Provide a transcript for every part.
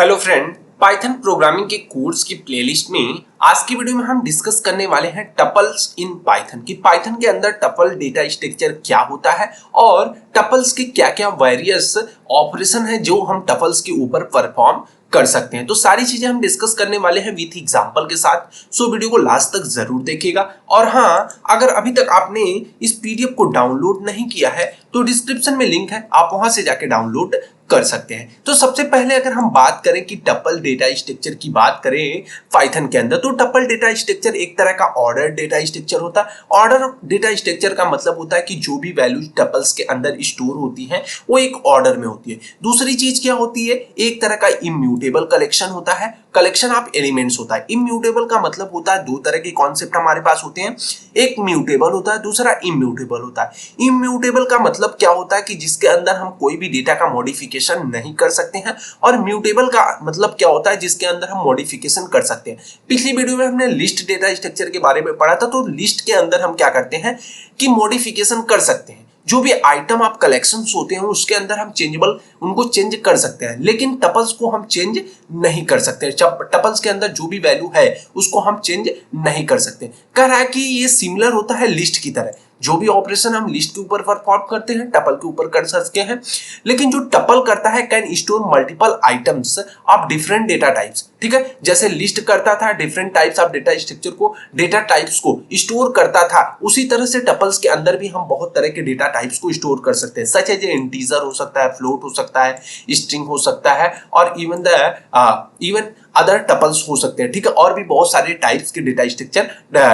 Hello friend, Python programming के course की playlist में आज की वीडियो में हम डिस्कस करने वाले हैं टपल्स इन पाइथन कि पाइथन के अंदर टपल डेटा स्ट्रक्चर क्या होता है और टपल्स के क्या-क्या वेरियस ऑपरेशन है जो हम टपल्स के ऊपर परफॉर्म कर सकते हैं। तो सारी चीजें हम डिस्कस करने वाले हैं विथ एग्जांपल के साथ, सो वीडियो को लास्ट तक जरूर देखिएगा। और हाँ, अगर अभी तक आपने इस पीडीएफ को डाउनलोड नहीं किया है तो डिस्क्रिप्शन में लिंक है, आप वहां से जाके डाउनलोड कर सकते हैं। तो सबसे पहले अगर हम बात करें कि टपल डेटा स्ट्रक्चर की बात करें पाइथन के अंदर, तो टपल डेटा स्ट्रक्चर एक तरह का ऑर्डर डेटा स्ट्रक्चर होता है। ऑर्डर डेटा स्ट्रक्चर का मतलब होता है कि जो भी वैल्यूज टपल्स के अंदर स्टोर होती हैं वो एक ऑर्डर में होती है। दूसरी चीज क्या होती है, एक तरह का इम्यूटेबल कलेक्शन होता है, कलेक्शन ऑफ एलिमेंट्स होता है। इम्यूटेबल का मतलब होता है, दो तरह के कॉन्सेप्ट हमारे पास होते हैं, एक म्यूटेबल होता है, दूसरा इम्यूटेबल होता है। इम्यूटेबल का मतलब क्या होता है कि जिसके अंदर हम कोई भी डेटा का मॉडिफिकेशन नहीं कर सकते हैं, और म्यूटेबल का मतलब क्या होता है जिसके अंदर हम मॉडिफिकेशन कर सकते हैं। पिछली वीडियो में हमने लिस्ट डेटा स्ट्रक्चर के बारे में पढ़ा था, तो लिस्ट के अंदर हम क्या करते हैं कि मॉडिफिकेशन कर सकते हैं। जो भी आइटम आप कलेक्शंस होते हैं उसके अंदर हम चेंजेबल उनको चेंज कर सकते हैं, लेकिन टपल्स को हम चेंज नहीं कर सकते। टपल्स के अंदर जो भी वैल्यू है उसको हम चेंज नहीं कर सकते। कह रहा है कि ये सिमिलर होता है लिस्ट की तरह, जो भी ऑपरेशन हम लिस्ट के ऊपर परफॉर्म करते हैं टपल के ऊपर कर सकते हैं, लेकिन जो टपल करता है can store multiple items of different data types. ठीक है, जैसे लिस्ट करता था different types of data structure को, डेटा टाइप्स को स्टोर करता था, उसी तरह से टपल्स के अंदर भी हम बहुत तरह के डेटा टाइप्स को स्टोर कर सकते हैं। सच एज इंटीजर हो सकता है, फ्लोट हो सकता है, स्ट्रिंग हो सकता है, और इवन अदर टपल्स हो सकते हैं। ठीक है, और भी बहुत सारे टाइप्स के डेटा स्ट्रक्चर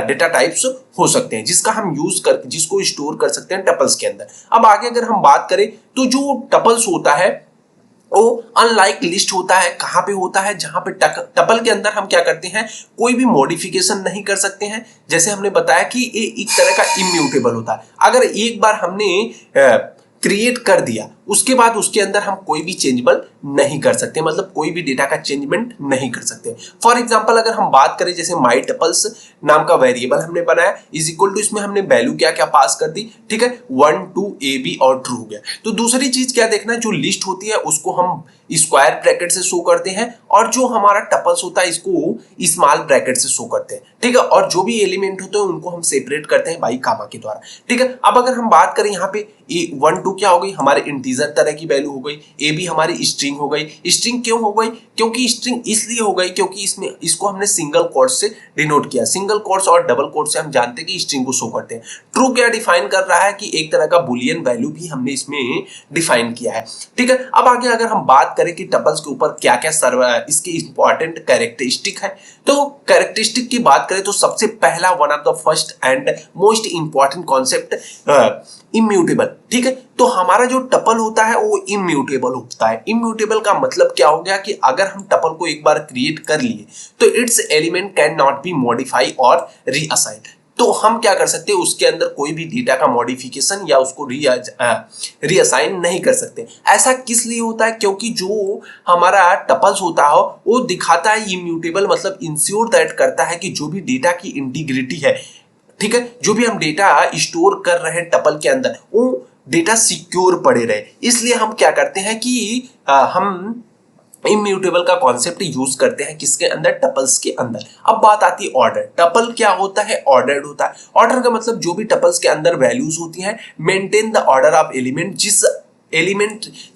डेटा टाइप्स हो सकते हैं जिसका हम यूज कर जिसको स्टोर कर सकते हैं टपल्स के अंदर। अब आगे अगर हम बात करें तो जो टपल्स होता है वो अनलाइक लिस्ट होता है। कहां पे होता है, जहां पे टपल के अंदर हम क्या करते हैं, कोई भी मॉडिफिकेशन नहीं कर सकते हैं। जैसे हमने बताया कि ये एक तरह का इम्यूटेबल होता है। अगर एक बार हमने क्रिएट कर दिया उसके बाद उसके अंदर हम कोई भी चेंजेबल नहीं कर सकते, मतलब कोई भी डेटा का चेंजमेंट नहीं कर सकते। फॉर एग्जांपल अगर हम बात करें, जैसे माई टपल्स नाम का वेरिएबल हमने बनाया, इज इक्वल टू इसमें हमने वैल्यू क्या क्या पास कर दी, ठीक है, 1 2 ए बी और ट्रू हो गया। तो दूसरी चीज क्या देखना है, जो लिस्ट होती है उसको हम स्क्वायर ब्रैकेट से शो करते हैं, और जो हमारा टपल्स होता है इसको स्मॉल ब्रैकेट से शो करते हैं। ठीक है, और जो भी एलिमेंट होते हैं उनको हम सेपरेट करते हैं बाई कामा के द्वारा। ठीक है, अब अगर हम बात करें यहाँ पे 1 2 क्या हो गई, हमारे इंटीजर तरह की वैल्यू हो गई, ए बी हमारी स्ट्रिंग हो गई। स्ट्रिंग क्यों हो गई, क्योंकि स्ट्रिंग इसलिए हो गई क्योंकि इसमें इसको हमने सिंगल कोट्स से डिनोट किया। सिंगल कोट्स और डबल कोट्स से हम जानते हैं कि स्ट्रिंग को शो करते हैं। ट्रू क्या डिफाइन कर रहा है कि एक तरह का बुलियन वैल्यू भी हमने इसमें डिफाइन किया है। ठीक है, अब आगे अगर हम बात करें कि टपल्स के ऊपर क्या क्या इसके इंपॉर्टेंट कैरेक्टरिस्टिक है, तो कैरेक्टरिस्टिक की बात करें तो सबसे पहला one of the first and most important concept immutable. ठीक है, तो हमारा जो टपल होता है वो इम्यूटेबल होता है। इम्यूटेबल का मतलब क्या हो गया कि अगर हम टपल को एक बार क्रिएट कर लिए तो it's element can not be modify और रीअसाइन। तो हम क्या कर सकते हैं, उसके अंदर कोई भी डेटा का मॉडिफिकेशन या उसको रीअसाइन नहीं कर सकते। ऐसा किस लिए होता है, क्योंकि जो हमारा टपल्स होता है वो दिखाता है इम्यूटेबल, मतलब इंश्योर दैट करता है कि जो भी डेटा की इंटीग्रिटी है, ठीक है, जो भी हम डेटा स्टोर कर रहे हैं टपल के अंदर वो डेटा सिक्योर पड़े रहे। इसलिए हम क्या करते हैं कि हम इम्यूटेबल का कॉन्सेप्ट यूज करते हैं किसके अंदर, टपल्स के अंदर। अब बात आती है ऑर्डर। टपल क्या होता है, ऑर्डर्ड होता है। ऑर्डर का मतलब जो भी टपल्स के अंदर वैल्यूज होती हैं, maintain the order of element.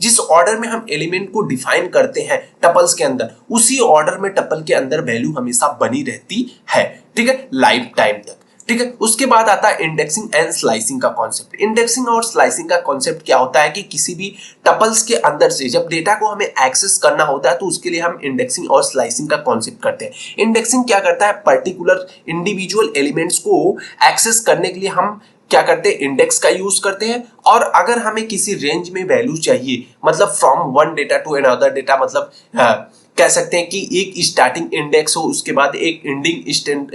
जिस ऑर्डर में हम एलिमेंट को डिफाइन करते हैं टपल्स के अंदर, उसी ऑर्डर में टपल के अंदर वैल्यू हमेशा बनी रहती है। ठीक है, लाइफ टाइम तक। ठीक है, उसके बाद आता है इंडेक्सिंग एंड स्लाइसिंग का कॉन्सेप्ट। इंडेक्सिंग और स्लाइसिंग का कॉन्सेप्ट क्या होता है कि किसी भी टपल्स के अंदर से जब डेटा को हमें एक्सेस करना होता है तो उसके लिए हम इंडेक्सिंग और स्लाइसिंग का कॉन्सेप्ट करते हैं। इंडेक्सिंग क्या करता है, पर्टिकुलर इंडिविजुअल एलिमेंट्स को एक्सेस करने के लिए हम क्या करते हैं, इंडेक्स का यूज करते हैं। और अगर हमें किसी रेंज में वैल्यू चाहिए, मतलब from one data to another data, मतलब कह सकते हैं कि एक स्टार्टिंग इंडेक्स हो, उसके बाद एक एंडिंग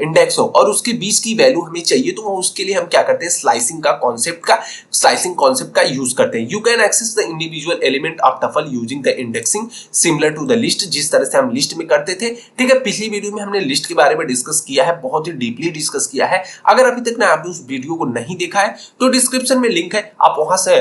इंडेक्स हो, और उसके बीच की वैल्यू हमें चाहिए, तो उसके लिए हम क्या करते हैं, स्लाइसिंग कॉन्सेप्ट का यूज करते हैं। You can access the individual element of tuple using the indexing similar to the list, जिस तरह से हम लिस्ट में करते थे। ठीक है, पिछली वीडियो में हमने लिस्ट के बारे में डिस्कस किया है, बहुत ही डीपली डिस्कस किया है। अगर अभी तक आपने उस वीडियो को नहीं देखा है तो डिस्क्रिप्शन में लिंक है, आप वहां से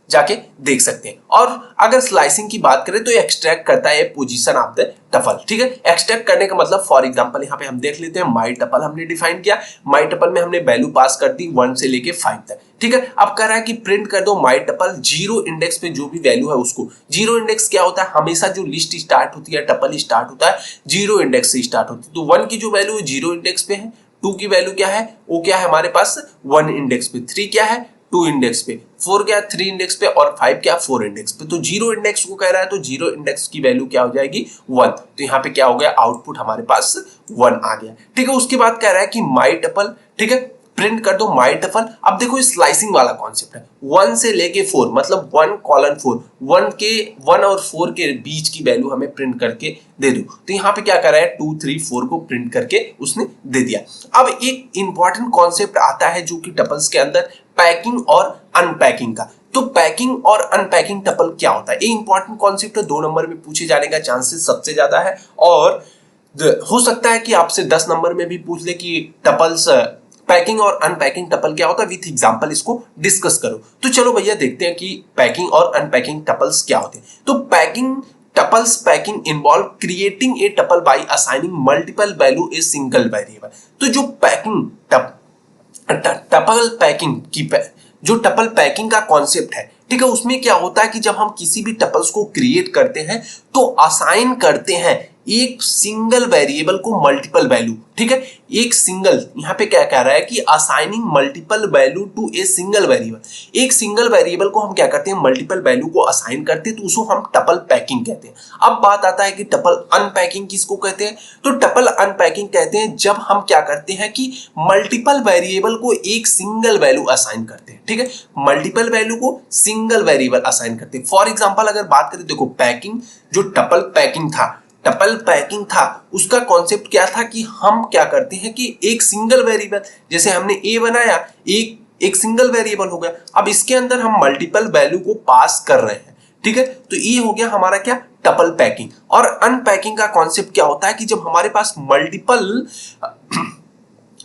जाके देख सकते हैं। और अगर स्लाइसिंग की बात करें तो एक्सट्रैक्ट करता है पोजीशन ऑफ द टपल, ठीक है। एक्सट्रैक्ट करने का मतलब फॉर एग्जांपल यहाँ पे हम देख लेते हैं माई टपल हमने डिफाइन किया, माई टपल में हमने वैल्यू पास कर दी 1 से लेके 5 तक, ठीक है। अब कह रहा है कि प्रिंट कर दो माई टपल 0 इंडेक्स पे जो भी वैल्यू है उसको। 0 इंडेक्स क्या होता है, हमेशा जो लिस्ट स्टार्ट होती है टपल स्टार्ट होता है 0 इंडेक्स से स्टार्ट होती है। तो 1 की जो वैल्यू 0 इंडेक्स पे है, 2 की वैल्यू क्या है, वो क्या है हमारे पास 1 इंडेक्स पे, 3 क्या है 2 इंडेक्स पे, 4 क्या 3 इंडेक्स पे और 5 क्या 4 इंडेक्स पे। तो 0 इंडेक्स को कह रहा है तो 0 इंडेक्स की वैल्यू क्या हो जाएगी 1। तो यहाँ पे क्या हो गया, आउटपुट हमारे पास 1 आ गया, ठीक है। उसके बाद कह रहा है कि माई टपल, ठीक है, प्रिंट कर दो माई टपल। अब देखो स्लाइसिंग वाला कॉन्सेप्ट है, 1 से लेके 4 मतलब 1 कॉलन 4, 1 और 4 के बीच की वैल्यू हमें प्रिंट करके दे दो। तो यहाँ पे क्या कर रहा है 2 3 4 को प्रिंट करके उसने दे दिया। अब एक इंपॉर्टेंट कॉन्सेप्ट आता है जो कि टपल्स के अंदर पैकिंग और अनपैकिंग का। तो पैकिंग और अनपैकिंग टपल क्या होता है, ये इंपॉर्टेंट कॉन्सेप्ट है, 2 नंबर में पूछे जाने का चांसेस सबसे ज्यादा है। और हो सकता है कि आपसे 10 नंबर में भी पूछ ले कि टपल्स पैकिंग और अनपैकिंग टपल क्या होता है, विथ एग्जांपल इसको डिस्कस करो। तो चलो भैया देखते हैं कि पैकिंग और अनपैकिंग टपल्स क्या होते हैं। तो packing tuples packing involve creating a tuple by assigning multiple value a single variable. तो जो पैकिंग टपल पैकिंग की जो टपल पैकिंग का कॉन्सेप्ट है, ठीक है, उसमें क्या होता है कि जब हम किसी भी टपल्स को क्रिएट करते हैं तो असाइन करते हैं एक सिंगल वेरिएबल को मल्टीपल वैल्यू, ठीक है। एक सिंगल, यहाँ पे क्या कह रहा है कि assigning multiple value to a single variable. एक सिंगल वेरिएबल को हम क्या करते हैं मल्टीपल वैल्यू को असाइन करते हैं, तो उसको हम टपल पैकिंग कहते हैं। अब बात आता है कि टपल अनपैकिंग किसको कहते हैं। तो टपल अनपैकिंग कहते हैं जब हम क्या करते हैं कि मल्टीपल वेरिएबल को एक सिंगल वैल्यू असाइन करते हैं, ठीक है। मल्टीपल वैल्यू को सिंगल वेरिएबल असाइन करते हैं। फॉर एग्जांपल अगर बात करें, देखो पैकिंग, जो टपल पैकिंग था उसका कॉन्सेप्ट क्या था कि हम क्या करते हैं कि एक सिंगल वेरिएबल, जैसे हमने ए बनाया, एक सिंगल वेरिएबल हो गया। अब इसके अंदर हम मल्टीपल वैल्यू को पास कर रहे हैं, ठीक है। तो ये हो गया हमारा क्या टपल पैकिंग। और अनपैकिंग का कॉन्सेप्ट क्या होता है कि जब हमारे पास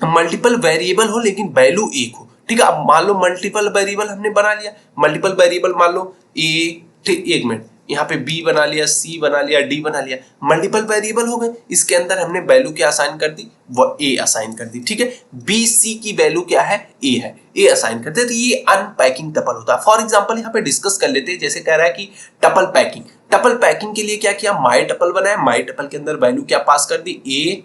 मल्टीपल वेरिएबल हो लेकिन वैल्यू एक हो, ठीक है। अब मान लो मल्टीपल वेरिएबल हमने बना लिया, मल्टीपल वेरिएबल मान लो ए, ठीक, एक मिनट, यहाँ पे बी बना लिया, सी बना लिया, डी बना लिया, मल्टीपल वेरिएबल हो गए। इसके अंदर हमने वैल्यू क्या असाइन कर दी, वो ए असाइन कर दी, ठीक है। बी सी की वैल्यू क्या है, ए असाइन करते हैं। तो ये अनपैकिंग टपल होता है। फॉर एग्जांपल यहाँ पे डिस्कस कर लेते हैं, जैसे कह रहा है कि टपल पैकिंग के लिए क्या किया, माई टपल बनाया, माई टपल के अंदर वैल्यू क्या पास कर दी, ए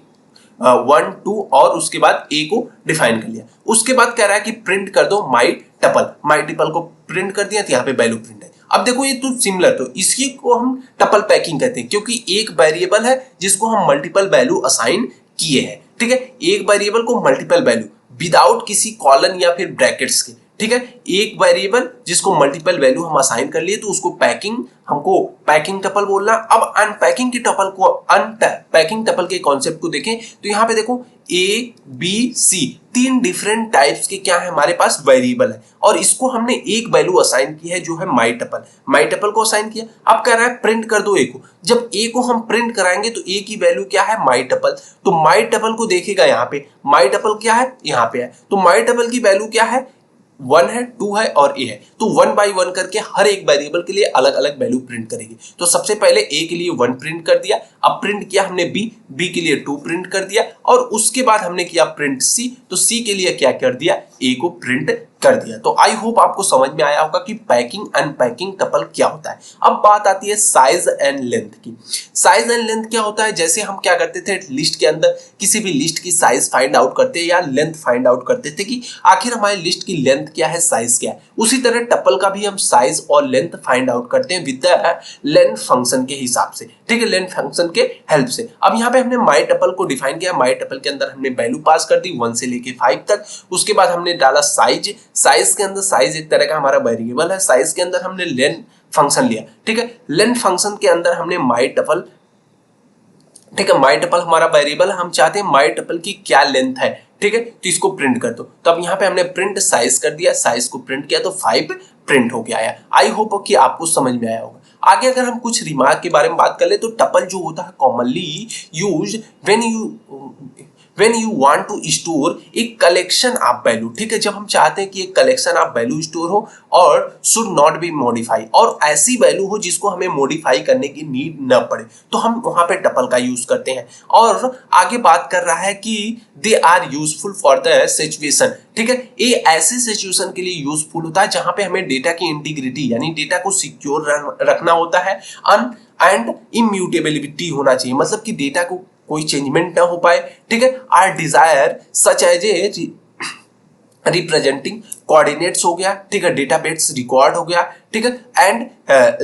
1 2 और उसके बाद ए को डिफाइन कर लिया। उसके बाद कह रहा है कि प्रिंट कर दो माई टपल को प्रिंट कर दिया, तो यहाँ पे वैल्यू प्रिंट है। अब देखो ये तो सिमिलर, तो इसी को हम टपल पैकिंग कहते हैं क्योंकि एक वेरिएबल है जिसको हम मल्टीपल वैल्यू असाइन किए हैं, ठीक है। एक वेरिएबल को मल्टीपल वैल्यू विदाउट किसी कॉलन या फिर ब्रैकेट्स के, ठीक है। एक वेरिएबल जिसको मल्टीपल वैल्यू हम असाइन कर लिए तो उसको हमको पैकिंग टपल बोलना। अब अनपैकिंग की टपल को, अनपैकिंग टपल के कॉन्सेप्ट को देखें तो यहाँ पे देखो A B C 3 different types के क्या है हमारे पास वेरिएबल है, और इसको हमने एक वैल्यू असाइन की है जो है माई टपल को असाइन किया। अब कह रहा है प्रिंट कर दो ए को। जब ए को हम प्रिंट कराएंगे तो ए की वैल्यू क्या है माई टपल, तो माई टपल को देखेगा, यहाँ पे माई टपल क्या है, यहाँ पे है, तो माई टपल की वैल्यू क्या है 1 है, 2 है और ए है। तो 1 बाई 1 करके हर एक वेरिएबल के लिए अलग अलग वैल्यू प्रिंट करेगी। तो सबसे पहले ए के लिए 1 प्रिंट कर दिया, अब प्रिंट किया हमने बी के लिए 2 प्रिंट कर दिया, और उसके बाद हमने किया प्रिंट सी, तो सी के लिए क्या कर दिया, ए को प्रिंट कर दिया। तो आई होप आपको समझ में आया होगा कि पैकिंग अनपैकिंग टपल क्या होता है। अब बात आती है साइज एंड लेंथ की। साइज एंड लेंथ क्या होता है, जैसे हम क्या करते थे लिस्ट के अंदर किसी भी लिस्ट की साइज फाइंड आउट करते या लेंथ फाइंड आउट करते थे कि आखिर हमारी लिस्ट की लेंथ क्या है, साइज क्या है। उसी तरह टपल का भी हम साइज और लेंथ फाइंड आउट करते हैं विद द लेंथ फंक्शन के हिसाब से, ठीक है, लेंथ फंक्शन के हेल्प से। अब यहाँ पे हमने माई टपल को डिफाइन किया, माई टपल के अंदर हमने वैल्यू पास कर दी 1 से लेके 5 तक। उसके बाद हमने डाला साइज के अंदर, साइज एक तरह का हमारा वेरिएबल है, साइज के अंदर हमने लेंथ फंक्शन लिया, ठीक है। लेंथ फंक्शन के अंदर हमने माई टपल, ठीक है, माई टपल हमारा वेरिएबल, हम चाहते हैं माई टपल की क्या लेंथ है, ठीक है, तो इसको प्रिंट कर दो। तो अब यहाँ पे हमने प्रिंट साइज कर दिया, साइज को प्रिंट किया तो 5 प्रिंट हो गया है। आई होप कि आपको समझ में आया होगा। आगे अगर हम कुछ रिमार्क के बारे में बात कर ले तो टपल जो होता है commonly use when you want to store एक कलेक्शन ऑफ वैल्यू, ठीक है, जब हम चाहते हैं कि एक कलेक्शन ऑफ वैल्यू स्टोर हो और शुड नॉट बी मॉडिफाई, और ऐसी वैल्यू हो जिसको हमें मॉडिफाई करने की नीड न पड़े, तो हम वहां पे टपल का यूज करते हैं। और आगे बात कर रहा है कि they are useful for the situation, ठीक है, ये ऐसे सिचुएशन के लिए यूजफुल होता है जहां पे हमें डेटा की इंटीग्रिटी यानी डेटा को सिक्योर रखना होता है, एंड इम्यूटेबिलिटी होना चाहिए, मतलब कि डेटा को कोई चेंजमेंट ना हो पाए, ठीक है। Are desire such as a representing coordinates हो गया, ठीक है, डेटाबेस रिकॉर्ड हो गया, ठीक है, and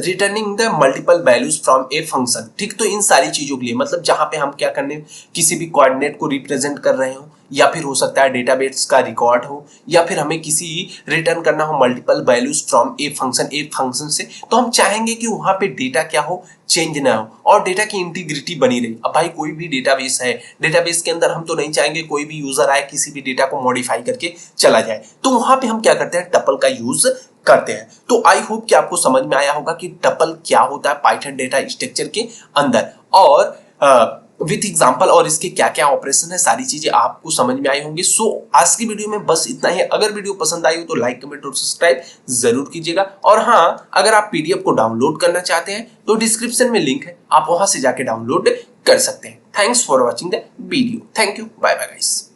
returning the multiple values from a function, ठीक। तो इन सारी चीजों के लिए, मतलब जहां पे हम क्या करने, किसी भी कोऑर्डिनेट को रिप्रेजेंट कर रहे हो, या फिर हो सकता है डेटाबेस का रिकॉर्ड हो, या फिर हमें किसी रिटर्न करना हो multiple values from a function से, तो हम चाहेंगे कि वहां पे डेटा क्या हो, चेंज ना हो और डेटा की इंटीग्रिटी बनी रही। अब भाई कोई भी डेटाबेस है, डेटाबेस के अंदर हम तो नहीं चाहेंगे कोई भी यूजर आए किसी भी डेटा को मॉडिफाई करके चला जाए, तो वहां पे हम क्या करते हैं, टपल का यूज करते हैं। तो आई होप कि आपको समझ में आया होगा कि टपल क्या होता है पाइथन डेटा स्ट्रक्चर के अंदर, और विथ एग्जांपल और इसके क्या क्या ऑपरेशन है, सारी चीजें आपको समझ में आई होंगी। सो आज की वीडियो में बस इतना ही। अगर वीडियो पसंद आई हो तो लाइक, कमेंट और सब्सक्राइब जरूर कीजिएगा। और हाँ, अगर आप पीडीएफ को डाउनलोड करना चाहते हैं तो डिस्क्रिप्शन में लिंक है, आप वहां से जाके डाउनलोड कर सकते हैं। Thanks for watching the video. Thank you, bye bye guys.